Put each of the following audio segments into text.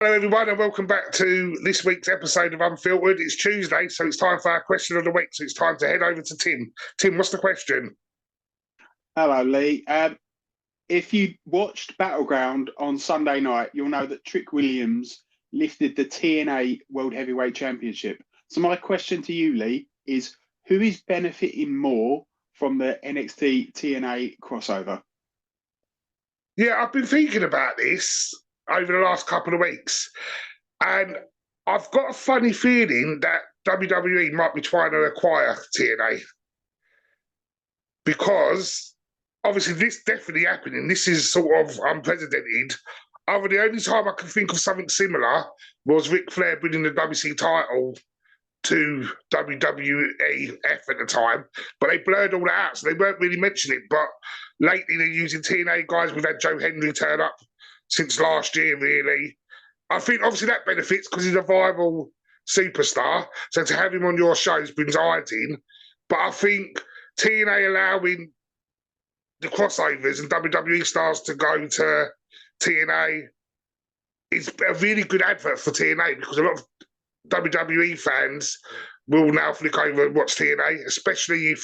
Hello, everyone, and welcome back to this week's episode of Unfiltered. It's Tuesday, so it's time for our question of the week. So it's time to head over to Tim. Tim, what's the question? Hello, Lee. If you watched Battleground on Sunday night, you'll know that Trick Williams lifted the TNA World Heavyweight Championship. So my question to you, Lee, is who is benefiting more from the NXT TNA crossover? Yeah, I've been thinking about this over the last couple of weeks, and I've got a funny feeling that WWE might be trying to acquire TNA because obviously this definitely happening. This is sort of unprecedented. Over the only time I can think of something similar was Ric Flair winning the WC title to WWEF at the time, but they blurred all that out, so they weren't really mentioning it. But lately they're using TNA guys. We've had Joe Hendry turn up since last year, really. I think obviously that benefits because he's a viable superstar, so to have him on your shows brings eyes in. But I think TNA allowing the crossovers and WWE stars to go to TNA is a really good advert for TNA because a lot of WWE fans will now flick over and watch TNA, especially if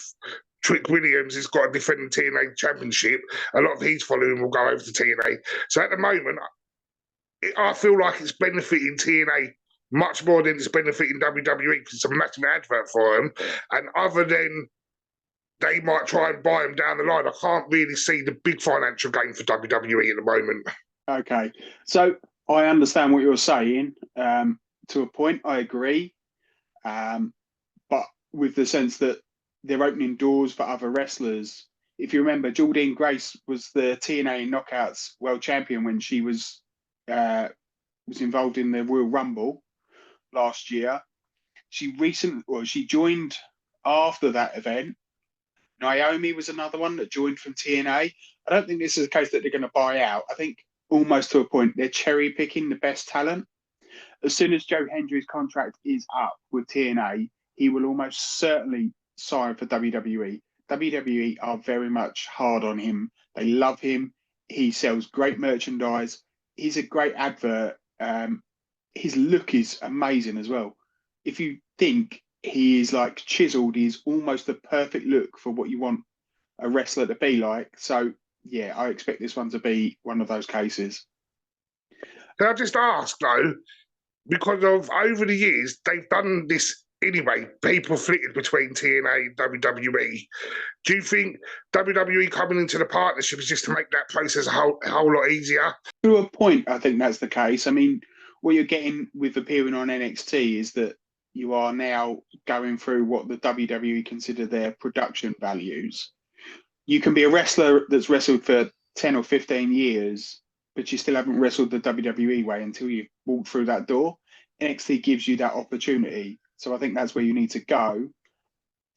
Trick Williams has got a defending TNA championship. A lot of his following will go over to TNA. So at the moment, I feel like it's benefiting TNA much more than it's benefiting WWE because it's a massive advert for them. And other than they might try and buy them down the line, I can't really see the big financial gain for WWE at the moment. Okay, so I understand what you're saying. To a point, I agree. But with the sense that they're opening doors for other wrestlers. If you remember, Jordynne Grace was the TNA Knockouts World Champion when she was involved in the Royal Rumble last year. She joined after that event. Naomi was another one that joined from TNA. I don't think this is a case that they're going to buy out. I think almost to a point they're cherry picking the best talent. As soon as Joe Hendry's contract is up with TNA, he will almost certainly sign for WWE. WWE are very much hard on him. They love him. He sells great merchandise. He's a great advert. His look is amazing as well. If you think he is like chiseled, he's almost the perfect look for what you want a wrestler to be like. So, yeah, I expect this one to be one of those cases. Can I just ask, though, because of over the years, they've done this anyway, people flitted between TNA and WWE. Do you think WWE coming into the partnership is just to make that process a whole lot easier? To a point, I think that's the case. I mean, what you're getting with appearing on NXT is that you are now going through what the WWE consider their production values. You can be a wrestler that's wrestled for 10 or 15 years, but you still haven't wrestled the WWE way until you walk through that door. NXT gives you that opportunity. So I think that's where you need to go.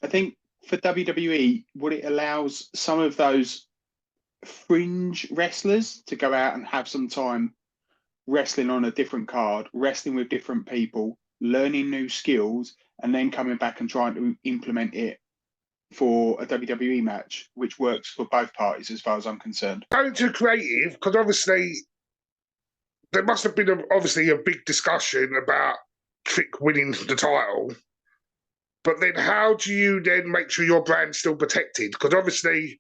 I think for WWE, what it allows some of those fringe wrestlers to go out and have some time wrestling on a different card, wrestling with different people, learning new skills, and then coming back and trying to implement it for a WWE match, which works for both parties as far as I'm concerned. Going to creative, because obviously there must have been obviously a big discussion about Trick winning the title. But then how do you then make sure your brand's still protected? Because obviously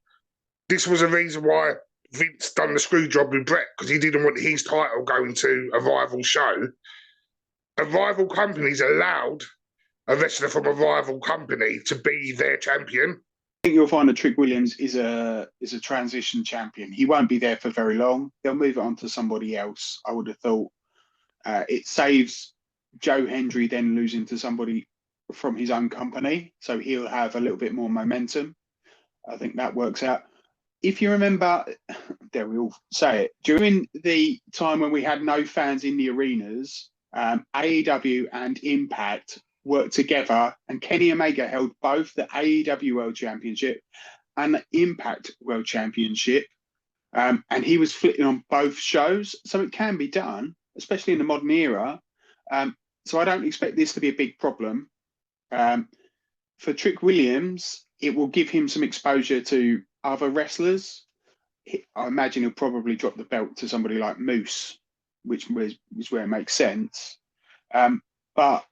this was a reason why Vince done the screw job with Brett, because he didn't want his title going to a rival show. A rival company's allowed a wrestler from a rival company to be their champion. I think you'll find that Trick Williams is a transition champion. He won't be there for very long. They'll move it on to somebody else, I would have thought. It saves Joe Hendry then losing to somebody from his own company, so he'll have a little bit more momentum. I think that works out. If you remember, there we all say it, during the time when we had no fans in the arenas, AEW and Impact worked together, and Kenny Omega held both the AEW World Championship and the Impact World Championship, and he was flitting on both shows, so it can be done, especially in the modern era. So I don't expect this to be a big problem. For Trick Williams, it will give him some exposure to other wrestlers. I imagine he'll probably drop the belt to somebody like Moose which is where it makes sense. But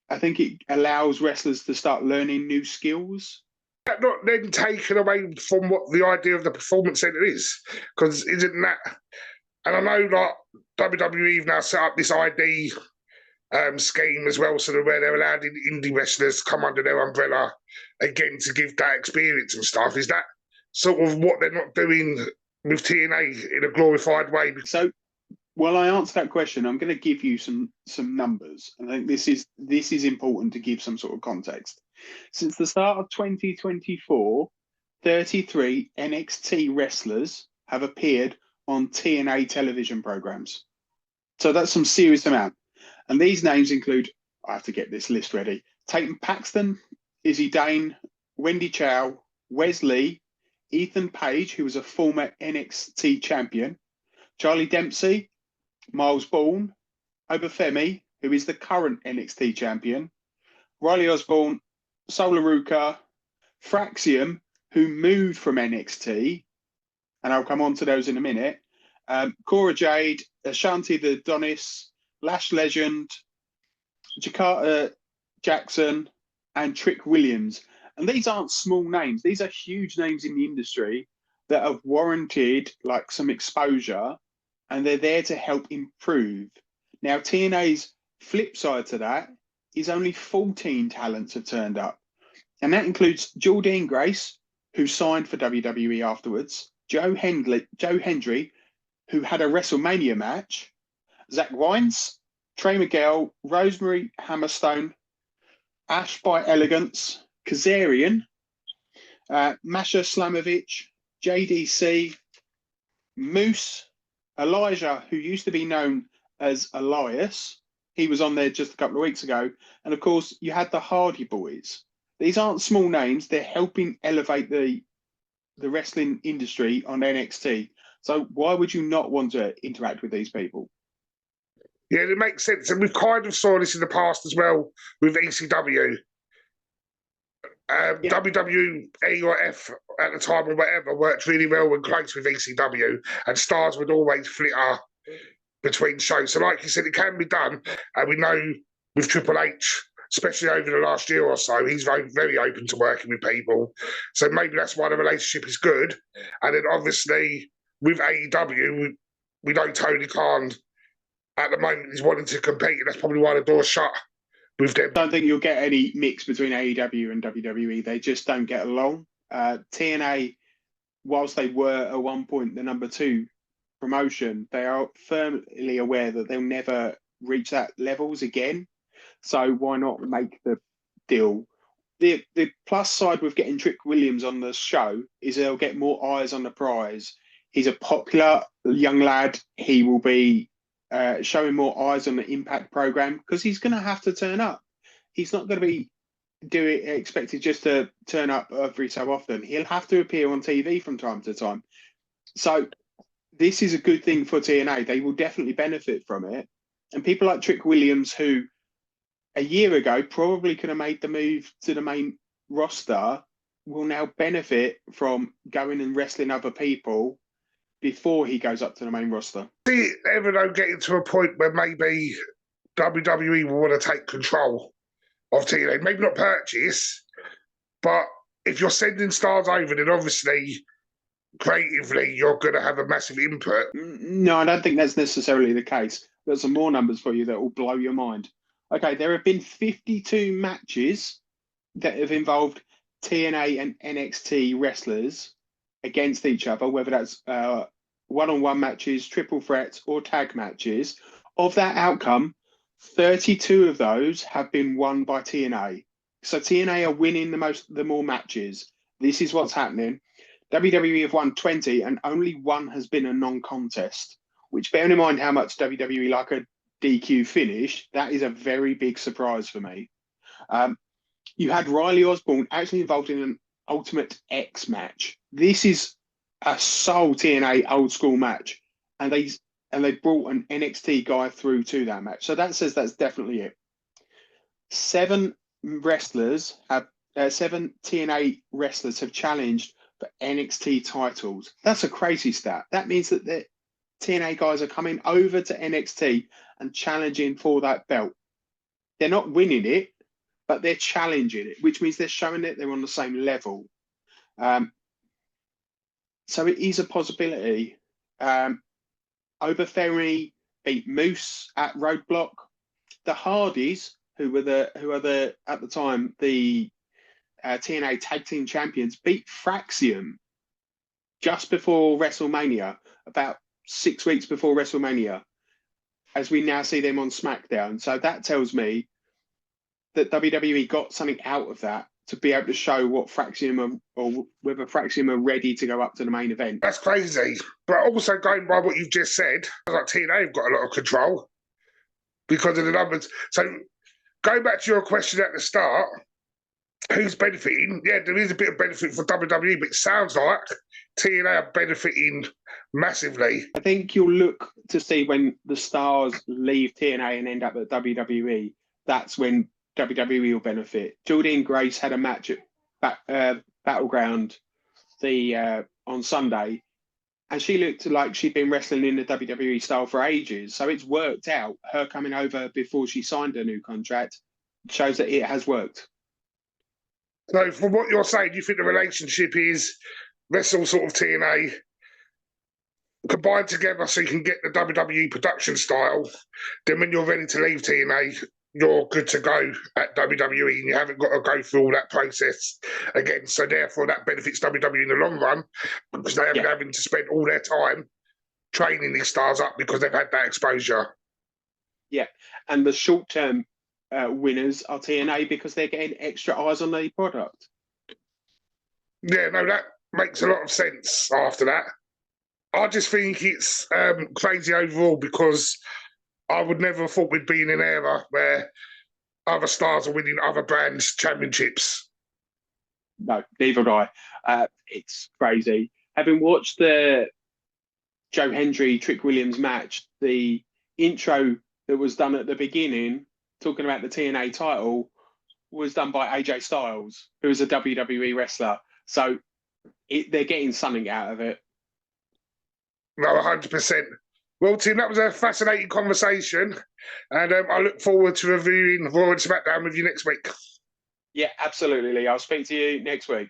I think it allows wrestlers to start learning new skills. That not then taken away from what the idea of the performance centre is? Because isn't that? And I know like WWE have now set up this ID scheme as well, so that where they're allowed indie wrestlers to come under their umbrella again to give that experience and stuff. Is that sort of what they're not doing with TNA in a glorified way? So, while I answer that question, I'm going to give you some numbers. I think this is important to give some sort of context. Since the start of 2024, 33 NXT wrestlers have appeared on TNA television programs. So that's some serious amount. And these names include, I have to get this list ready, Tatum Paxton, Izzy Dane, Wendy Chow, Wesley, Ethan Page, who was a former NXT champion, Charlie Dempsey, Miles Bourne, Obafemi, who is the current NXT champion, Riley Osborne, Solar Ruka, Fraxium, who moved from NXT, and I'll come on to those in a minute, Cora Jade, Ashanti the Adonis, Lash Legend, Jakarta Jackson, and Trick Williams. And these aren't small names. These are huge names in the industry that have warranted like some exposure, and they're there to help improve. Now, TNA's flip side to that is only 14 talents have turned up. And that includes Jordine Grace, who signed for WWE afterwards, Joe Hendry, who had a WrestleMania match, Zach Wines, Trey Miguel, Rosemary Hammerstone, Ash by Elegance, Kazarian, Masha Slamovich, JDC, Moose, Elijah, who used to be known as Elias. He was on there just a couple of weeks ago. And of course, you had the Hardy Boys. These aren't small names. They're helping elevate the wrestling industry on NXT. So why would you not want to interact with these people? Yeah, it makes sense. And we've kind of saw this in the past as well with ECW. WWE or F at the time or whatever worked really well and close with ECW, and stars would always flitter between shows. So like you said, it can be done. And we know with Triple H, especially over the last year or so, he's very, very open to working with people. So maybe that's why the relationship is good. And then obviously with AEW, we know Tony Khan at the moment is wanting to compete, and that's probably why the door's shut with them. I don't think you'll get any mix between AEW and WWE. They just don't get along. TNA, whilst they were at one point the number 2 promotion, they are firmly aware that they'll never reach that levels again. So why not make the deal? The plus side with getting Trick Williams on the show is they'll get more eyes on the prize. He's a popular young lad. He will be showing more eyes on the Impact program because he's going to have to turn up. He's not going to be expected just to turn up every so often. He'll have to appear on TV from time to time. So this is a good thing for TNA. They will definitely benefit from it. And people like Trick Williams, who a year ago probably could have made the move to the main roster, will now benefit from going and wrestling other people before he goes up to the main roster. See it ever though getting to a point where maybe WWE will want to take control of TNA. Maybe not purchase, but if you're sending stars over, then obviously creatively you're going to have a massive input. No, I don't think that's necessarily the case. There's some more numbers for you that will blow your mind. Okay, there have been 52 matches that have involved TNA and NXT wrestlers against each other, whether that's one-on-one matches, triple threats, or tag matches. Of that outcome, 32 of those have been won by TNA. So TNA are winning the more matches. This is what's happening. WWE have won 20 and only one has been a non-contest, which, bearing in mind how much WWE like a DQ finish, that is a very big surprise for me. You had Riley Osborne actually involved in an Ultimate X match. This is a sole TNA old school match, and they brought an NXT guy through to that match. So that says that's definitely it. 7 TNA wrestlers have challenged for NXT titles. That's a crazy stat. That means that TNA guys are coming over to NXT and challenging for that belt. They're not winning it, but they're challenging it, which means they're showing that they're on the same level. So it is a possibility. Oberferry beat Moose at Roadblock. The Hardys, who are at the time the TNA Tag Team Champions, beat Fraxium just before WrestleMania, about 6 weeks before WrestleMania, as we now see them on SmackDown. So that tells me that WWE got something out of that to be able to show what Fraxium are, or whether Fraxium are ready to go up to the main event. That's crazy. But also going by what you've just said, like TNA have got a lot of control because of the numbers. So going back to your question at the start, who's benefiting? Yeah, there is a bit of benefit for WWE, but it sounds like TNA are benefiting massively. I think you'll look to see when the stars leave TNA and end up at WWE, that's when WWE will benefit. Jordynne Grace had a match at Battleground on Sunday, and she looked like she'd been wrestling in the WWE style for ages. So it's worked out. Her coming over before she signed her new contract shows that it has worked. So from what you're saying, you think the relationship is wrestle sort of TNA combined together so you can get the WWE production style. Then when you're ready to leave TNA, you're good to go at WWE and you haven't got to go through all that process again. So therefore that benefits WWE in the long run because they haven't having to spend all their time training these stars up because they've had that exposure. Yeah, and the short-term winners are TNA because they're getting extra eyes on the product. Yeah, no, that makes a lot of sense after that. I just think it's crazy overall because I would never have thought we'd be in an era where other stars are winning other brands' championships. No, neither would I. It's crazy. Having watched the Joe Hendry Trick Williams match, the intro that was done at the beginning, talking about the TNA title, was done by AJ Styles, who is a WWE wrestler. So they're getting something out of it. No, 100%. Well, Tim, that was a fascinating conversation, and I look forward to reviewing Raw and SmackDown with you next week. Yeah, absolutely, Lee. I'll speak to you next week.